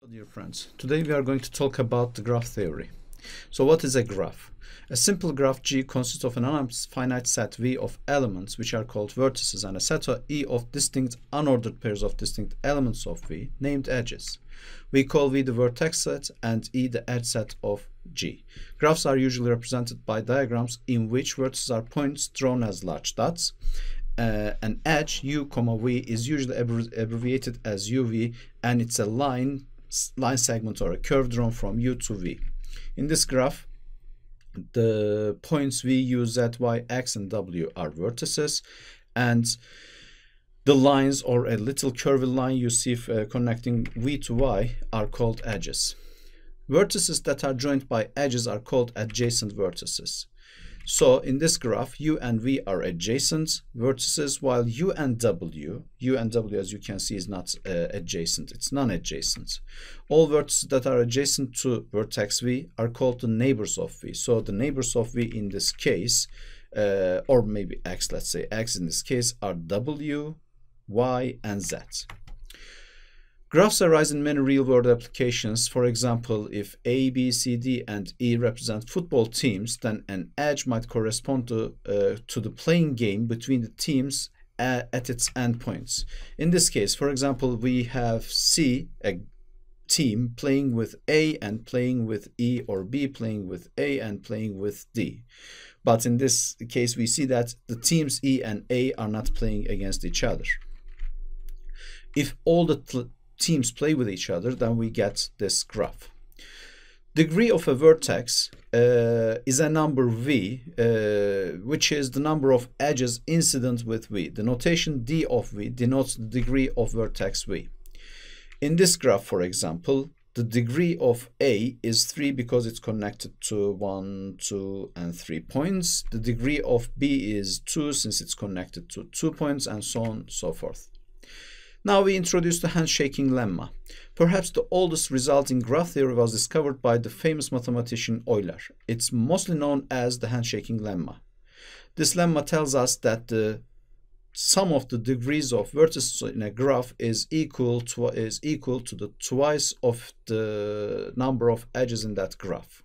Dear friends, today we are going to talk about the graph theory. So what is a graph? A simple graph G consists of an unfinite set V of elements which are called vertices and a set of E of distinct unordered pairs of distinct elements of V named edges. We call V the vertex set and E the edge set of G. Graphs are usually represented by diagrams in which vertices are points drawn as large dots. An edge U, V is usually abbreviated as UV, and it's a line segment or a curve drawn from U to V. In this graph, the points V, U, Z, Y, X, and W are vertices, and the lines or a little curved line you see connecting V to Y are called edges. Vertices that are joined by edges are called adjacent vertices. So in this graph, U and V are adjacent vertices, while U and W as you can see is not adjacent, it's non-adjacent. All vertices that are adjacent to vertex V are called the neighbors of V. So the neighbors of V in this case, or maybe X, let's say X in this case, are W, Y, and Z. Graphs arise in many real-world applications. For example, if A, B, C, D, and E represent football teams, then an edge might correspond to the playing game between the teams at its endpoints. In this case, for example, we have C, a team playing with A and playing with E, or B playing with A and playing with D. But in this case, we see that the teams E and A are not playing against each other. If all the teams play with each other, then we get this graph. Degree of a vertex is a number V, which is the number of edges incident with V. The notation D of V denotes the degree of vertex V. In this graph, for example, the degree of A is 3 because it's connected to 1, 2, and 3 points. The degree of B is 2 since it's connected to 2 points, and so on and so forth. Now we introduce the handshaking lemma. Perhaps the oldest result in graph theory was discovered by the famous mathematician Euler. It's mostly known as the handshaking lemma. This lemma tells us that the sum of the degrees of vertices in a graph is equal to the twice of the number of edges in that graph.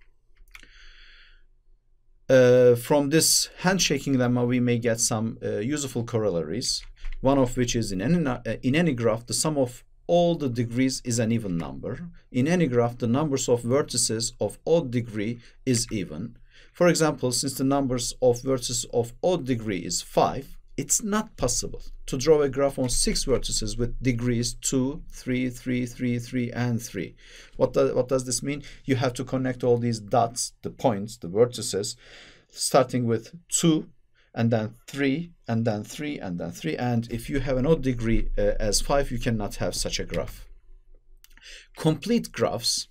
From this handshaking lemma, we may get some useful corollaries. One of which is in any graph, the sum of all the degrees is an even number. In any graph, the numbers of vertices of odd degree is even. For example, since the numbers of vertices of odd degree is 5, it's not possible to draw a graph on 6 vertices with degrees 2, 3, 3, 3, 3, and 3. What does this mean? You have to connect all these dots, the points, the vertices, starting with 2, and then 3, and then 3, and then 3. And if you have an odd degree as 5, you cannot have such a graph. Complete graphs.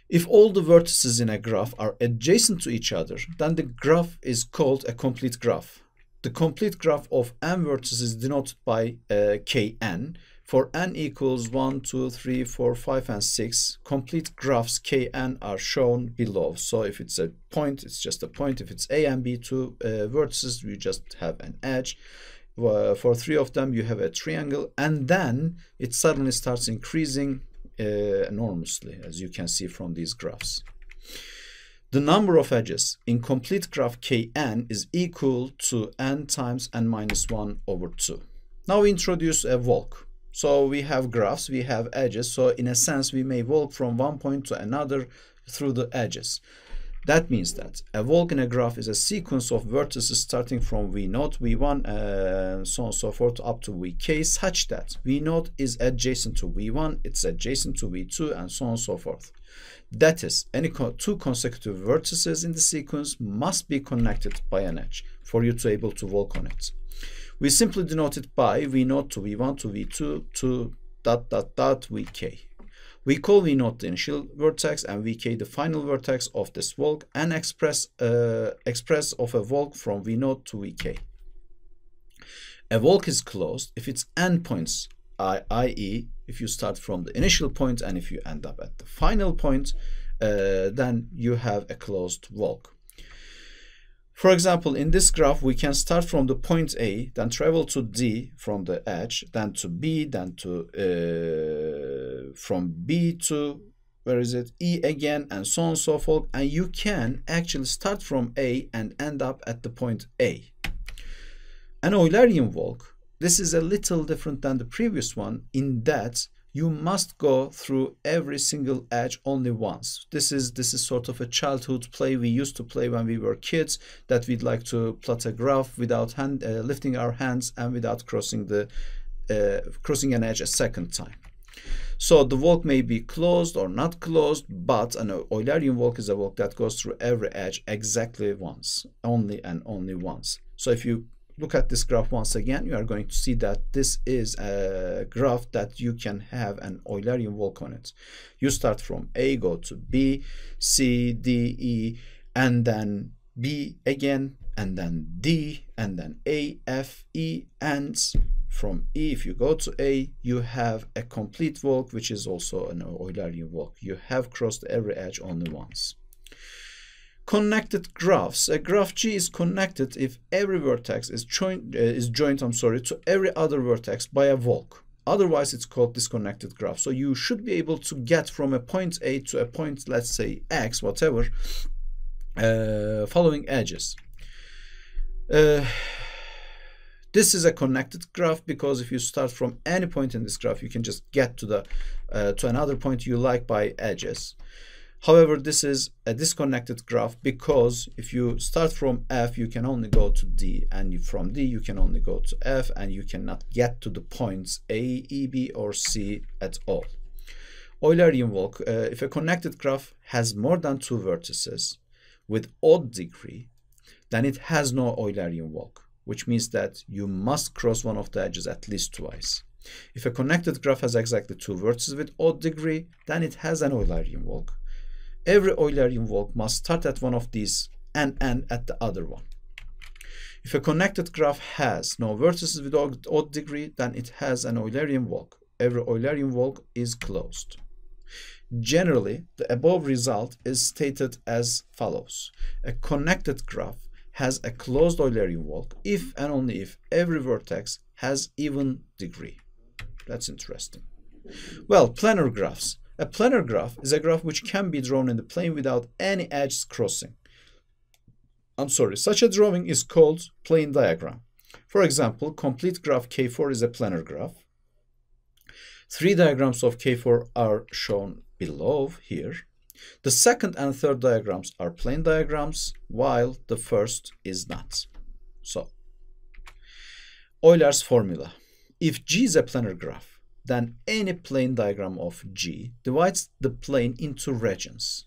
If all the vertices in a graph are adjacent to each other, then the graph is called a complete graph. The complete graph of n vertices is denoted by Kn. For n equals 1, 2, 3, 4, 5, and 6, complete graphs Kn are shown below. So if it's a point, it's just a point. If it's A and B, two vertices, you just have an edge. For 3 of them, you have a triangle, and then it suddenly starts increasing enormously, as you can see from these graphs. The number of edges in complete graph Kn is equal to n times n minus 1 over 2. Now we introduce a walk. So we have graphs, we have edges, so in a sense we may walk from one point to another through the edges. That means that a walk in a graph is a sequence of vertices starting from V0, V1, and so on and so forth up to Vk, such that V0 is adjacent to V1, it's adjacent to V2, and so on and so forth. That is, any two consecutive vertices in the sequence must be connected by an edge for you to be able to walk on it. We simply denote it by V0 to V1 to V2 to ... Vk. We call V0 the initial vertex and Vk the final vertex of this walk, and express of a walk from V0 to Vk. A walk is closed if its endpoints, i.e. if you start from the initial point and if you end up at the final point, then you have a closed walk. For example, in this graph, we can start from the point A, then travel to D from the edge, then to B, then to from B to, where is it, E again, and so on and so forth, and you can actually start from A and end up at the point A. An Eulerian walk, this is a little different than the previous one in that you must go through every single edge only once. This is sort of a childhood play we used to play when we were kids, that we'd like to plot a graph without lifting our hands and without crossing an edge a second time. So the walk may be closed or not closed, but an Eulerian walk is a walk that goes through every edge exactly once, only and only once. So if you look at this graph once again, you are going to see that this is a graph that you can have an Eulerian walk on it. You start from A, go to B, C, D, E, and then B again, and then D, and then A, F, E, and from E, if you go to A, you have a complete walk, which is also an Eulerian walk. You have crossed every edge only once. Connected graphs. A graph G is connected if every vertex is joined to every other vertex by a walk. Otherwise, it's called disconnected graph. So you should be able to get from a point A to a point, let's say X, whatever, following edges. This is a connected graph because if you start from any point in this graph, you can just get to another point you like by edges. However, this is a disconnected graph because if you start from F, you can only go to D, and from D, you can only go to F, and you cannot get to the points A, E, B, or C at all. Eulerian walk, if a connected graph has more than two vertices with odd degree, then it has no Eulerian walk, which means that you must cross one of the edges at least twice. If a connected graph has exactly two vertices with odd degree, then it has an Eulerian walk. Every Eulerian walk must start at one of these and end at the other one. If a connected graph has no vertices with odd degree, then it has an Eulerian walk. Every Eulerian walk is closed. Generally, the above result is stated as follows. A connected graph has a closed Eulerian walk if and only if every vertex has even degree. That's interesting. Well, planar graphs. A planar graph is a graph which can be drawn in the plane without any edges crossing. Such a drawing is called plane diagram. For example, complete graph K4 is a planar graph. Three diagrams of K4 are shown below here. The second and third diagrams are plane diagrams, while the first is not. So, Euler's formula. If G is a planar graph, then any plane diagram of G divides the plane into regions,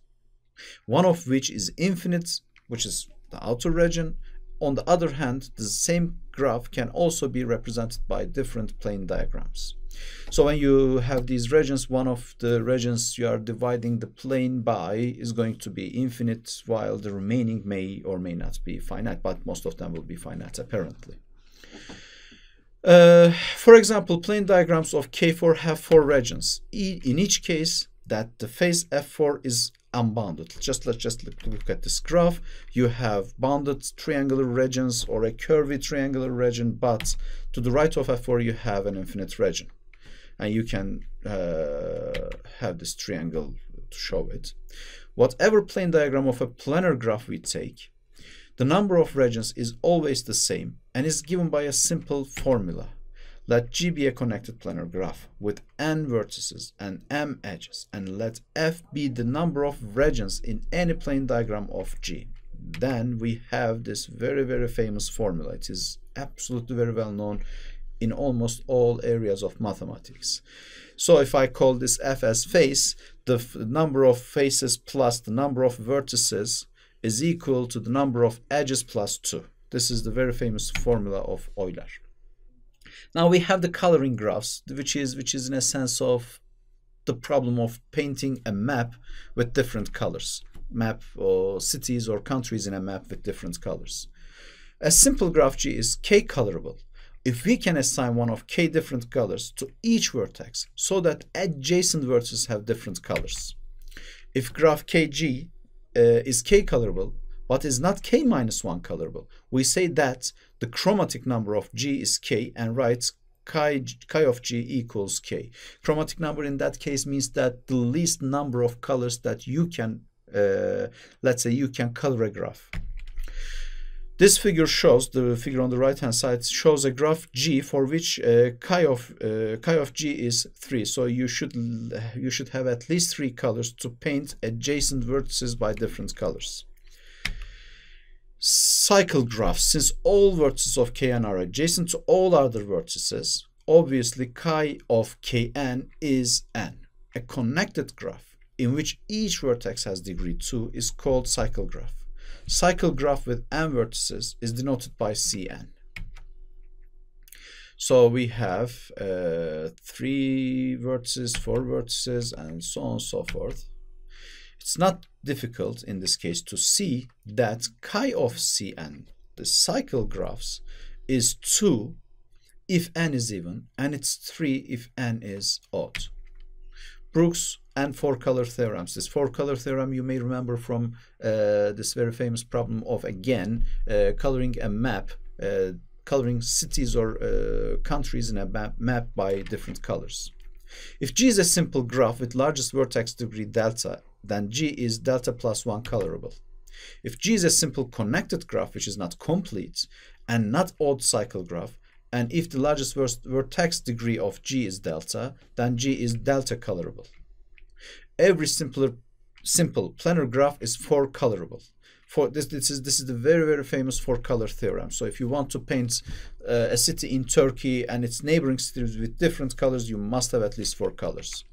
one of which is infinite, which is the outer region. On the other hand, the same graph can also be represented by different plane diagrams. So when you have these regions, one of the regions you are dividing the plane by is going to be infinite, while the remaining may or may not be finite, but most of them will be finite apparently. For example, plane diagrams of K4 have four regions. In each case, that the face F4 is unbounded. Let's just look at this graph. You have bounded triangular regions or a curvy triangular region, but to the right of F4 you have an infinite region, and you can have this triangle to show it. Whatever plane diagram of a planar graph we take, the number of regions is always the same and is given by a simple formula. Let G be a connected planar graph with n vertices and m edges, and let F be the number of regions in any plane diagram of G. Then we have this very, very famous formula. It is absolutely very well known in almost all areas of mathematics. So if I call this F as face, the number of faces plus the number of vertices is equal to the number of edges plus 2. This is the very famous formula of Euler. Now we have the coloring graphs, which is in a sense of the problem of painting a map with different colors. Map or cities or countries in a map with different colors. A simple graph G is K colorable if we can assign one of K different colors to each vertex so that adjacent vertices have different colors. If graph KG is K colorable but is not K-1 colorable, we say that the chromatic number of G is K and write chi of g equals k. Chromatic number in that case means that the least number of colors that you can, let's say you can color a graph. This figure shows, the figure on the right hand side shows a graph G for which chi of G is 3. So you should have at least 3 colors to paint adjacent vertices by different colors. Cycle graphs, since all vertices of Kn are adjacent to all other vertices, obviously chi of Kn is n. A connected graph in which each vertex has degree 2 is called cycle graph. Cycle graph with n vertices is denoted by Cn. So we have 3 vertices, 4 vertices, and so on and so forth. It's not difficult in this case to see that chi of Cn, the cycle graphs, is 2 if n is even, and it's 3 if n is odd. Brooks and 4-color theorems. This 4-color theorem you may remember from this very famous problem of, again, coloring a map, coloring cities or countries in a map by different colors. If G is a simple graph with largest vertex degree delta, then G is delta plus 1 colorable. If G is a simple connected graph which is not complete and not odd cycle graph, and if the largest vertex degree of G is delta, then G is delta colorable. Every simple planar graph is 4 colorable. This is the very, very famous 4-color theorem. So if you want to paint a city in Turkey and its neighboring cities with different colors, you must have at least 4 colors.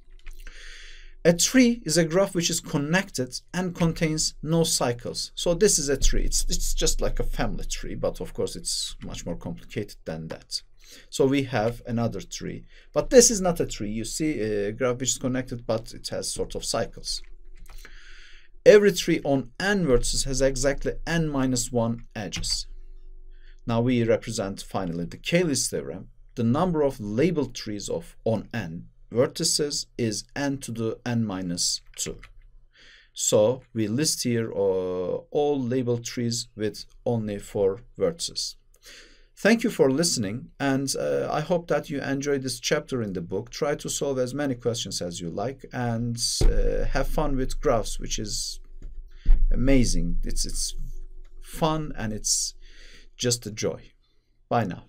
A tree is a graph which is connected and contains no cycles. So this is a tree. It's just like a family tree, but of course it's much more complicated than that. So we have another tree, but this is not a tree. You see a graph which is connected, but it has sort of cycles. Every tree on n vertices has exactly n minus 1 edges. Now we represent finally the Cayley's theorem. The number of labeled trees on n vertices is n to the n minus 2. So we list here all labeled trees with only 4 vertices. Thank you for listening, and I hope that you enjoyed this chapter in the book. Try to solve as many questions as you like, and have fun with graphs, which is amazing. It's fun and it's just a joy. Bye now.